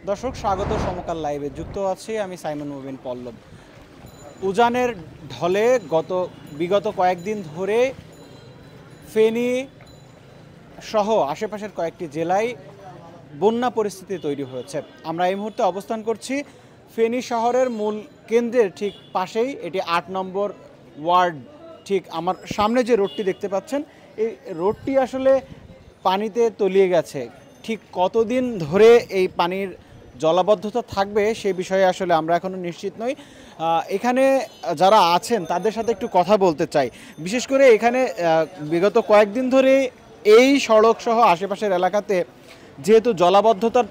দর্শক স্বাগত সমকাল লাইভে যুক্ত আছি আমি সাইমন মুবিন পল্লব। উজানের ঢলে বিগত কয়েকদিন ধরে ফেনী সহ আশেপাশের কয়েকটি জেলায় বন্যা পরিস্থিতি তৈরি হয়েছে। আমরা এই মুহূর্তে অবস্থান করছি ফেনী শহরের মূল কেন্দ্রের ঠিক পাশেই, এটি ৮ নম্বর ওয়ার্ড। ঠিক আমার সামনে যে রোডটি দেখতে পাচ্ছেন, এই রোডটি আসলে পানিতে তলিয়ে গেছে। ঠিক কতদিন ধরে এই পানির জলাবদ্ধতা থাকবে সে বিষয়ে আসলে আমরা এখনও নিশ্চিত নই। এখানে যারা আছেন তাদের সাথে একটু কথা বলতে চাই। বিশেষ করে এখানে বিগত কয়েকদিন ধরে এই সড়ক সহ আশেপাশের এলাকাতে যেহেতু জলাবদ্ধতা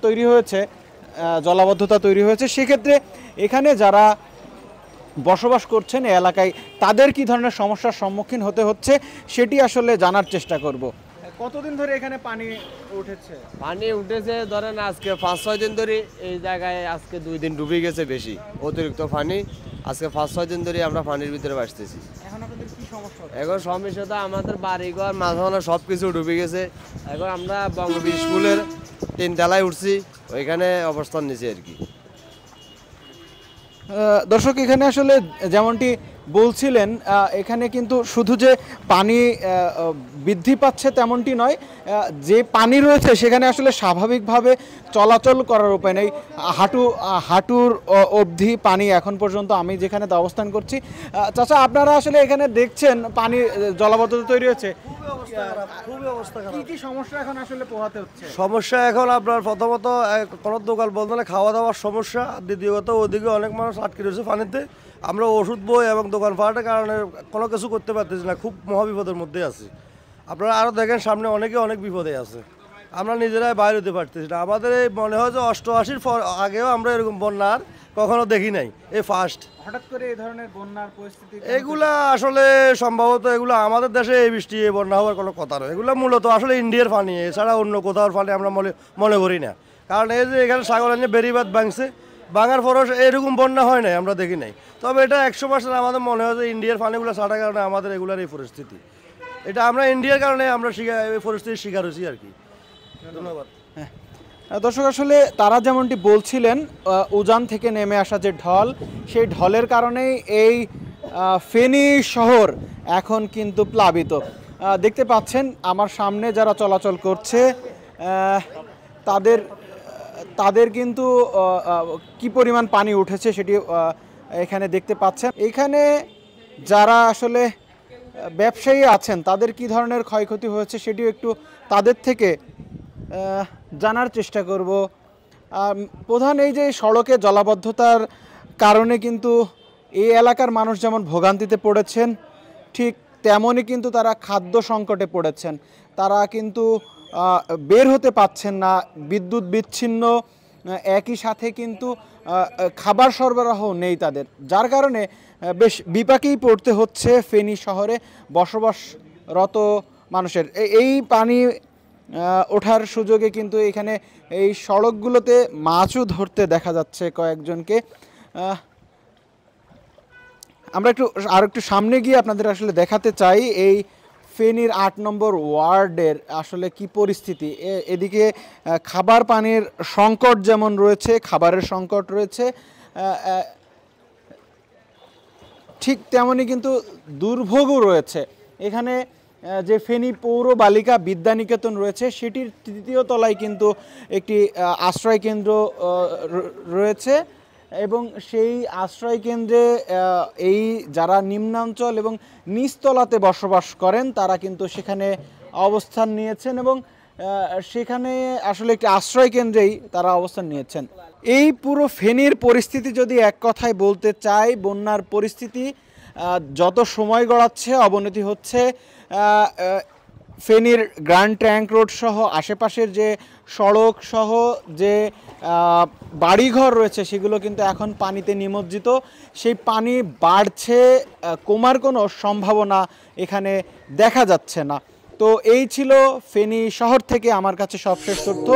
তৈরি হয়েছে, সেক্ষেত্রে এখানে যারা বসবাস করছেন এই এলাকায় তাদের কি ধরনের সমস্যার সম্মুখীন হতে হচ্ছে সেটি আসলে জানার চেষ্টা করব। কতদিন ধরে এখানে পানি উঠেছে? পানি উঠেছে ধরেন আজকে ৫-৬ দিন ধরে এই জায়গায়, আজকে 2 দিন ডুবে গেছে বেশি অতিরিক্ত পানি। আজকে 5-6 দিন ধরে আমরা পানির ভিতরে বাঁচতেছি। এখন আপনাদের কি সমস্যা? এখন সমস্যাটা আমাদের বাড়িঘর মাঝখানে সব কিছু ডুবে গেছে। এখন আমরা বঙ্গবীর স্কুলের 3 তলায় উঠছি, ওইখানে অবস্থান নিছি আর কি। দর্শক এখানে আসলে যেমনটি বলছিলেন, এখানে কিন্তু শুধু যে পানি বৃদ্ধি পাচ্ছে তেমনটি নয়, যে পানি রয়েছে সেখানে আসলে স্বাভাবিকভাবে চলাচল করার উপায় নেই। হাঁটুর অবধি পানি এখন পর্যন্ত আমি যেখানে অবস্থান করছি। চাচা, আপনারা আসলে এখানে দেখছেন পানি জলাবদ্ধতা তৈরি হয়েছে, খুবই অবস্থা খারাপ। কি সমস্যা এখন আসলে পোহাতে হচ্ছে? সমস্যা এখন আপনার প্রথমত কোনো দোকান বলতে না, খাওয়া দাওয়ার সমস্যা। দ্বিতীয়ত ওদিকে অনেক মানুষ আটকে রয়েছে পানিতে। আমরা ওষুধ বই এবং দোকান পাটের কারণে কোনো কিছু করতে পারতেছি না, খুব মহাবিপদের মধ্যে আছি। আপনারা আরও দেখেন সামনে অনেক বিপদে আছে, আমরা নিজেরাই বাইরে হতে পারতেছি না। আমাদের এই মনে হয় যে 88-র আগেও আমরা এরকম বন্যার কখনো দেখি নাই, এই ফার্স্ট। হঠাৎ করে এই ধরনের বন্যার পরিস্থিতি এগুলা আসলে সম্ভবত এগুলো আমাদের দেশে এই বৃষ্টি এই বন্যা হওয়ার কোনো কথা নয়। এগুলো মূলত আসলে ইন্ডিয়ার পানি, এছাড়া অন্য কোথাও পানি আমরা মনে করি না। কারণ এই যে এখানে সাগর বেরিবাদ ভাঙছে, ভাঙার পরও এরকম বন্যা হয় নাই, আমরা দেখি নাই। তবে এটা 100% আমাদের মনে হয় যে ইন্ডিয়ার পানিগুলো ছাড়ার কারণে আমাদের এগুলার এই পরিস্থিতি। এটা আমরা ইন্ডিয়ার কারণে আমরা এই পরিস্থিতির শিকার হয়েছি আর কি। ধন্যবাদ। দর্শক, আসলে তারা যেমনটি বলছিলেন, উজান থেকে নেমে আসা যে ঢল, সেই ঢলের কারণেই এই ফেনী শহর এখন কিন্তু প্লাবিত। দেখতে পাচ্ছেন আমার সামনে যারা চলাচল করছে তাদের কিন্তু কি পরিমাণ পানি উঠেছে সেটি এখানে দেখতে পাচ্ছেন। এখানে যারা আসলে ব্যবসায়ী আছেন তাদের কি ধরনের ক্ষয়ক্ষতি হয়েছে সেটিও একটু তাদের থেকে জানার চেষ্টা করব। প্রধান এই যে সড়কে জলাবদ্ধতার কারণে কিন্তু এই এলাকার মানুষ যেমন ভোগান্তিতে পড়েছেন, ঠিক তেমনই কিন্তু তারা খাদ্য সংকটে পড়েছেন। তারা কিন্তু বের হতে পারছেন না, বিদ্যুৎ বিচ্ছিন্ন, একই সাথে কিন্তু খাবার সরবরাহ নেই তাদের, যার কারণে বেশ বিপাকেই পড়তে হচ্ছে ফেনী শহরে বসবাসরত মানুষের। এই পানি ওঠার সুযোগে কিন্তু এখানে এই সড়কগুলোতে মাছও ধরতে দেখা যাচ্ছে কয়েকজনকে। আমরা একটু সামনে গিয়ে আপনাদের আসলে দেখাতে চাই এই ফেনীর ৮ নম্বর ওয়ার্ডের আসলে কি পরিস্থিতি। এদিকে খাবার পানির সংকট যেমন রয়েছে, খাবারের সংকট রয়েছে, ঠিক তেমনই কিন্তু দুর্ভোগও রয়েছে। এখানে যে ফেনী পৌর বালিকা বিদ্যানিকেতন রয়েছে সেটির 3য় তলায় কিন্তু একটি আশ্রয় কেন্দ্র রয়েছে, এবং সেই আশ্রয় কেন্দ্রে এই যারা নিম্নাঞ্চল এবং নিচতলাতে বসবাস করেন তারা কিন্তু সেখানে অবস্থান নিয়েছেন, এবং সেখানে আসলে একটি আশ্রয় কেন্দ্রেই তারা অবস্থান নিয়েছেন। এই পুরো ফেনীর পরিস্থিতি যদি এক কথায় বলতে চাই, বন্যার পরিস্থিতি যত সময় গড়াচ্ছে অবনতি হচ্ছে। ফেনীর গ্র্যান্ড ট্যাঙ্ক রোড সহ আশেপাশের যে সড়ক সহ যে বাড়িঘর রয়েছে সেগুলো কিন্তু এখন পানিতে নিমজ্জিত। সেই পানি বাড়ছে, কমার কোনো সম্ভাবনা এখানে দেখা যাচ্ছে না। তো এই ছিল ফেনী শহর থেকে আমার কাছে সবশেষ তথ্য।